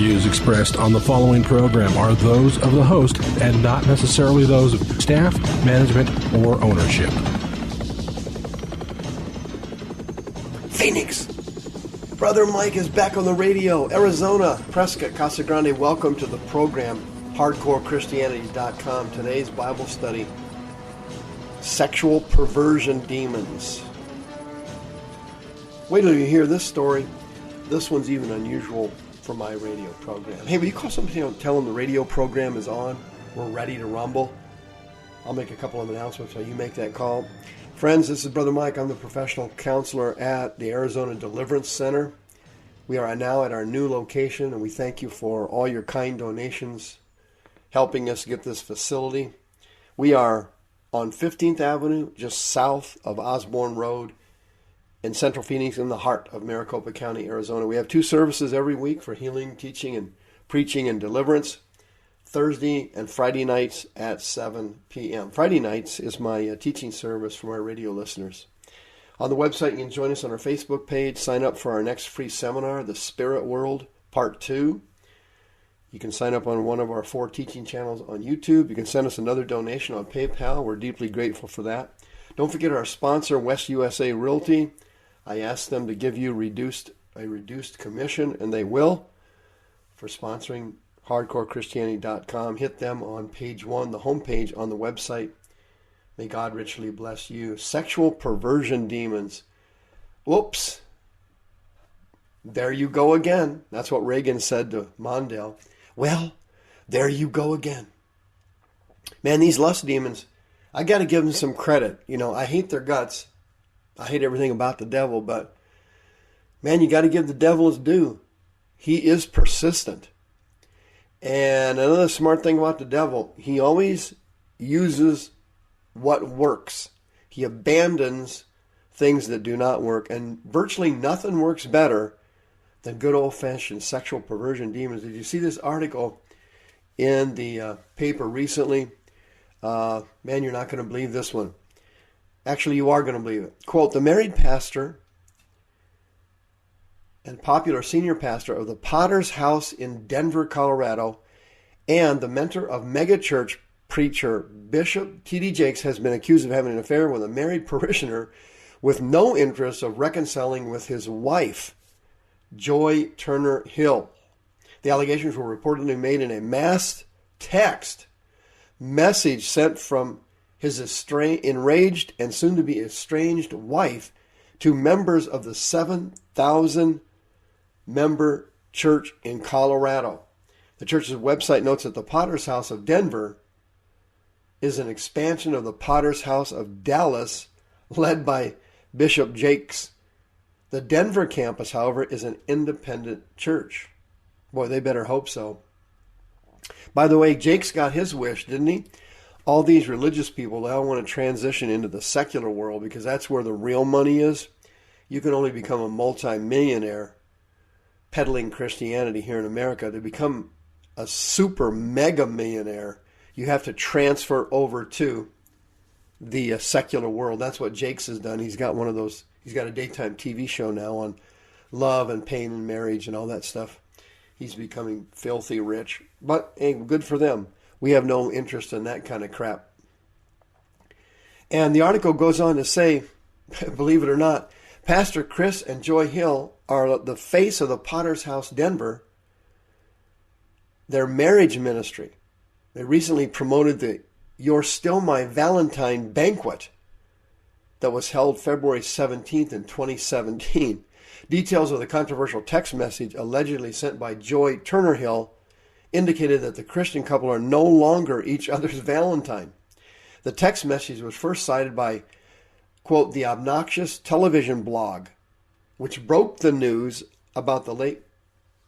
views expressed on the following program are those of the host and not necessarily those of staff, management, or ownership. Phoenix! Brother Mike is back on the radio. Arizona, Prescott, Casa Grande, welcome to the program, HardcoreChristianity.com. Today's Bible study, Sexual Perversion Demons. Wait till you hear this story. This one's even unusual for my radio program. Hey, will you call somebody and tell them the radio program is on? We're ready to rumble. I'll make a couple of announcements while you make that call. Friends, this is Brother Mike. I'm the professional counselor at the Arizona Deliverance Center. We are now at our new location, and we thank you for all your kind donations helping us get this facility. We are on 15th Avenue, just south of Osborne Road in Central Phoenix, in the heart of Maricopa County, Arizona. We have 2 services every week for healing, teaching, and preaching and deliverance. Thursday and Friday nights at 7 p.m. Friday nights is my teaching service for my radio listeners. On the website, you can join us on our Facebook page. Sign up for our next free seminar, The Spirit World, Part 2. You can sign up on one of our 4 teaching channels on YouTube. You can send us another donation on PayPal. We're deeply grateful for that. Don't forget our sponsor, West USA Realty. I asked them to give you a reduced commission, and they will, for sponsoring HardcoreChristianity.com. Hit them on page 1, the homepage on the website. May God richly bless you. Sexual perversion demons. Whoops. There you go again. That's what Reagan said to Mondale. Well, there you go again. Man, these lust demons, I got to give them some credit. You know, I hate their guts. I hate everything about the devil, but man, you got to give the devil his due. He is persistent. And another smart thing about the devil, he always uses what works. He abandons things that do not work. And virtually nothing works better than good old-fashioned sexual perversion demons. Did you see this article in the paper recently? Man, you're not going to believe this one. Actually, you are going to believe it. Quote, the married pastor and popular senior pastor of the Potter's House in Denver, Colorado, and the mentor of megachurch preacher Bishop T.D. Jakes has been accused of having an affair with a married parishioner with no interest of reconciling with his wife, Joy Turner Hill. The allegations were reportedly made in a mass text message sent from his enraged and soon-to-be estranged wife to members of the 7,000-member church in Colorado. The church's website notes that the Potter's House of Denver is an expansion of the Potter's House of Dallas, led by Bishop Jakes. The Denver campus, however, is an independent church. Boy, they better hope so. By the way, Jakes got his wish, didn't he? All these religious people, they all want to transition into the secular world because that's where the real money is. You can only become a multi-millionaire peddling Christianity here in America. To become a super mega millionaire, you have to transfer over to the secular world. That's what Jakes has done. He's got one of those. He's got a daytime TV show now on love and pain and marriage and all that stuff. He's becoming filthy rich. But hey, good for them. We have no interest in that kind of crap. And the article goes on to say, believe it or not, Pastor Chris and Joy Hill are the face of the Potter's House Denver, their marriage ministry. They recently promoted the You're Still My Valentine banquet that was held February 17th in 2017. Details of the controversial text message allegedly sent by Joy Turner Hill indicated that the Christian couple are no longer each other's Valentine. The text message was first cited by, quote, the obnoxious television blog, which broke the news about the late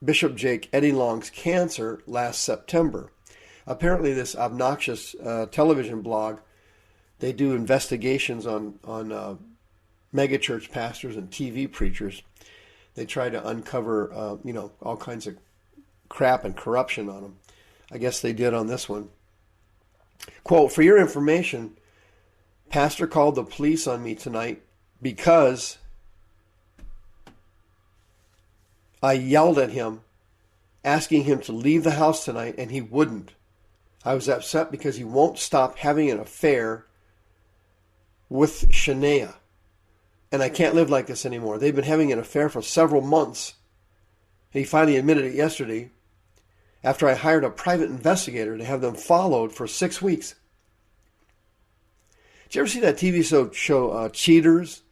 Bishop Jake Eddie Long's cancer last September. Apparently this obnoxious television blog, they do investigations on megachurch pastors and TV preachers. They try to uncover, all kinds of crap and corruption on them. I guess they did on this one. Quote, for your information, Pastor called the police on me tonight because I yelled at him asking him to leave the house tonight, and he wouldn't. I was upset because he won't stop having an affair with Shania. And I can't live like this anymore. They've been having an affair for several months. And he finally admitted it yesterday after I hired a private investigator to have them followed for 6 weeks. Did you ever see that TV show Cheaters?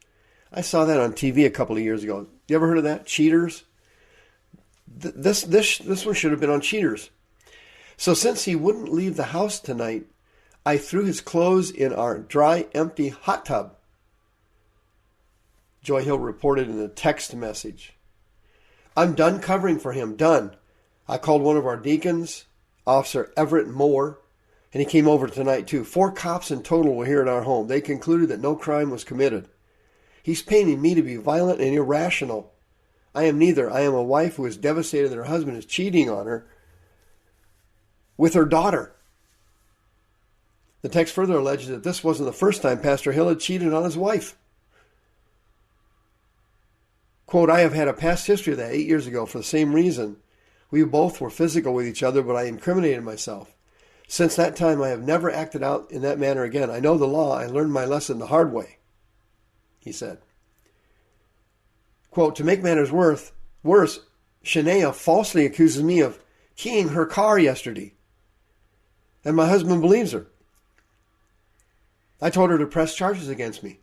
I saw that on TV a couple of years ago. You ever heard of that? Cheaters? This one should have been on Cheaters. So since he wouldn't leave the house tonight, I threw his clothes in our dry, empty hot tub. Joy Hill reported in a text message. I'm done covering for him. Done. I called one of our deacons, Officer Everett Moore, and he came over tonight too. 4 cops in total were here at our home. They concluded that no crime was committed. He's painting me to be violent and irrational. I am neither. I am a wife who is devastated that her husband is cheating on her with her daughter. The text further alleges that this wasn't the first time Pastor Hill had cheated on his wife. Quote, I have had a past history of that 8 years ago for the same reason. We both were physical with each other, but I incriminated myself. Since that time, I have never acted out in that manner again. I know the law. I learned my lesson the hard way, he said. Quote, to make matters worse, Shania falsely accuses me of keying her car yesterday. And my husband believes her. I told her to press charges against me.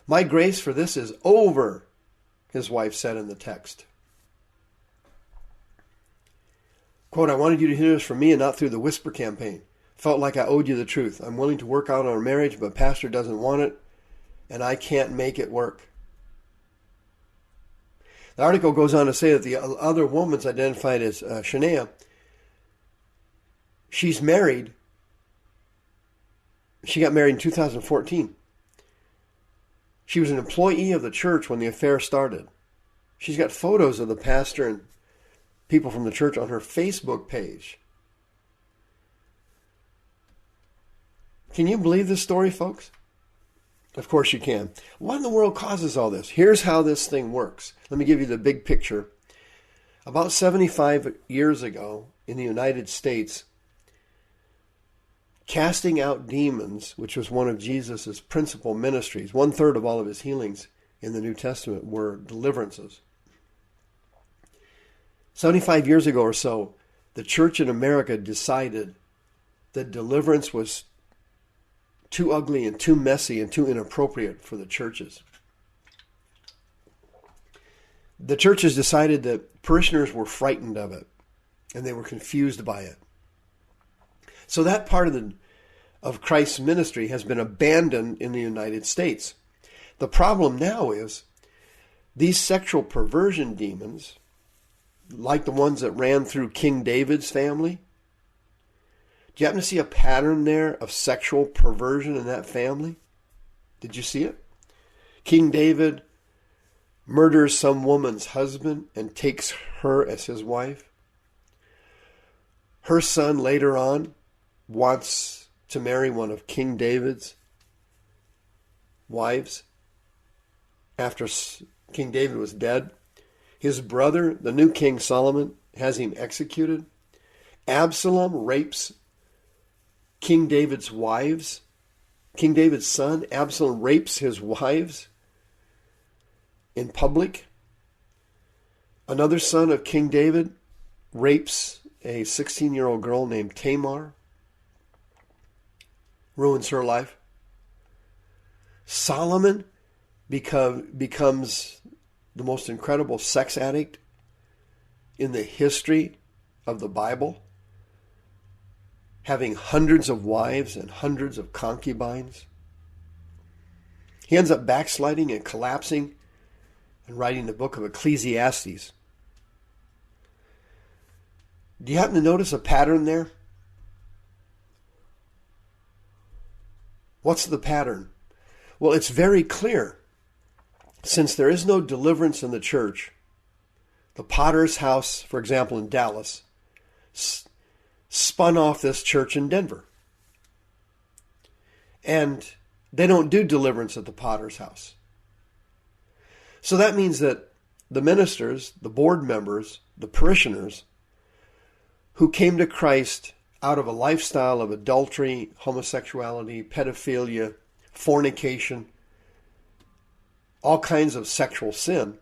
My grace for this is over, his wife said in the text. Quote, I wanted you to hear this from me and not through the whisper campaign. Felt like I owed you the truth. I'm willing to work out on our marriage, but Pastor doesn't want it, and I can't make it work. The article goes on to say that the other woman's identified as Shania. She's married. She got married in 2014. She was an employee of the church when the affair started. She's got photos of the pastor and people from the church on her Facebook page. Can you believe this story, folks? Of course you can. What in the world causes all this? Here's how this thing works. Let me give you the big picture. About 75 years ago in the United States, casting out demons, which was one of Jesus' principal ministries, 1/3 of all of his healings in the New Testament were deliverances. 75 years ago or so, the church in America decided that deliverance was too ugly and too messy and too inappropriate for the churches. The churches decided that parishioners were frightened of it and they were confused by it. So that part of Christ's ministry has been abandoned in the United States. The problem now is these sexual perversion demons, like the ones that ran through King David's family. Do you happen to see a pattern there of sexual perversion in that family? Did you see it? King David murders some woman's husband and takes her as his wife. Her son later on wants to marry one of King David's wives after King David was dead. His brother, the new King Solomon, has him executed. Absalom rapes King David's wives. King David's son, Absalom, rapes his wives in public. Another son of King David rapes a 16-year-old girl named Tamar. Ruins her life. Solomon becomes the most incredible sex addict in the history of the Bible, having hundreds of wives and hundreds of concubines. He ends up backsliding and collapsing and writing the book of Ecclesiastes. Do you happen to notice a pattern there? What's the pattern? Well, it's very clear. Since there is no deliverance in the church, the Potter's House, for example, in Dallas, spun off this church in Denver. And they don't do deliverance at the Potter's House. So that means that the ministers, the board members, the parishioners who came to Christ out of a lifestyle of adultery, homosexuality, pedophilia, fornication, all kinds of sexual sin.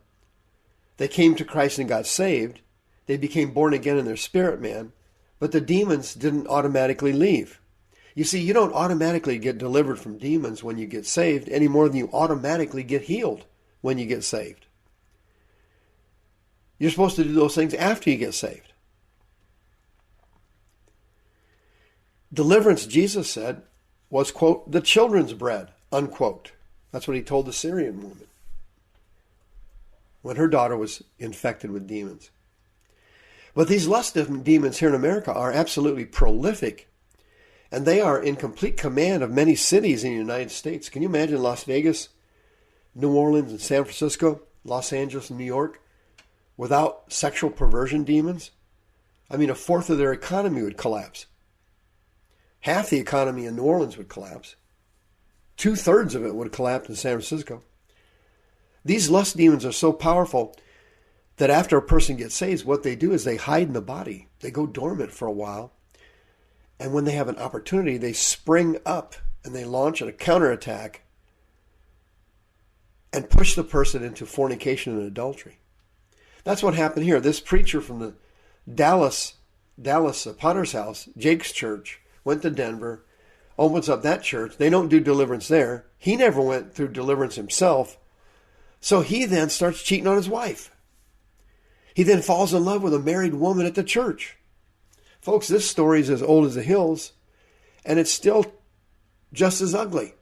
They came to Christ and got saved. They became born again in their spirit man, but the demons didn't automatically leave. You see, you don't automatically get delivered from demons when you get saved any more than you automatically get healed when you get saved. You're supposed to do those things after you get saved. Deliverance, Jesus said, was, quote, the children's bread, unquote. That's what he told the Syrian woman when her daughter was infected with demons. But these lust demons here in America are absolutely prolific, and they are in complete command of many cities in the United States. Can you imagine Las Vegas, New Orleans, and San Francisco, Los Angeles, and New York, without sexual perversion demons? I mean, a fourth of their economy would collapse. Half the economy in New Orleans would collapse. 2/3 of it would collapse in San Francisco. These lust demons are so powerful that after a person gets saved, what they do is they hide in the body. They go dormant for a while. And when they have an opportunity, they spring up and they launch a counterattack and push the person into fornication and adultery. That's what happened here. This preacher from the Dallas Potter's House, Jake's church, went to Denver, opens up that church. They don't do deliverance there. He never went through deliverance himself. So he then starts cheating on his wife. He then falls in love with a married woman at the church. Folks, this story is as old as the hills, and it's still just as ugly.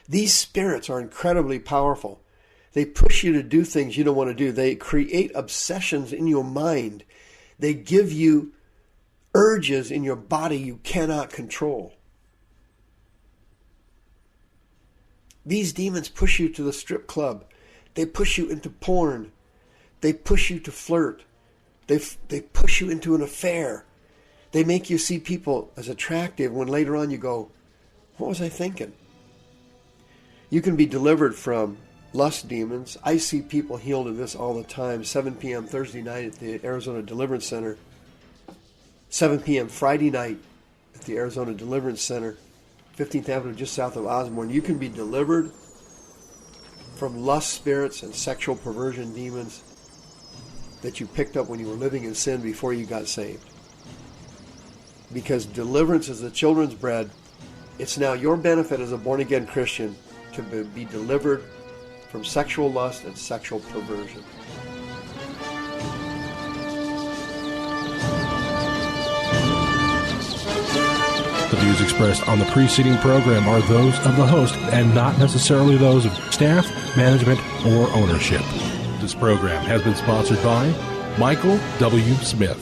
These spirits are incredibly powerful. They push you to do things you don't want to do. They create obsessions in your mind. They give you urges in your body you cannot control. These demons push you to the strip club. They push you into porn. They push you to flirt. They push you into an affair. They make you see people as attractive when later on you go, what was I thinking? You can be delivered from lust demons. I see people healed of this all the time. 7 p.m. Thursday night at the Arizona Deliverance Center. 7 p.m. Friday night at the Arizona Deliverance Center. 15th Avenue, just south of Osborne. You can be delivered from lust spirits and sexual perversion demons that you picked up when you were living in sin before you got saved. Because deliverance is the children's bread. It's now your benefit as a born-again Christian to be delivered from sexual lust and sexual perversion. The views expressed on the preceding program are those of the host and not necessarily those of staff, management, or ownership. This program has been sponsored by Michael W. Smith.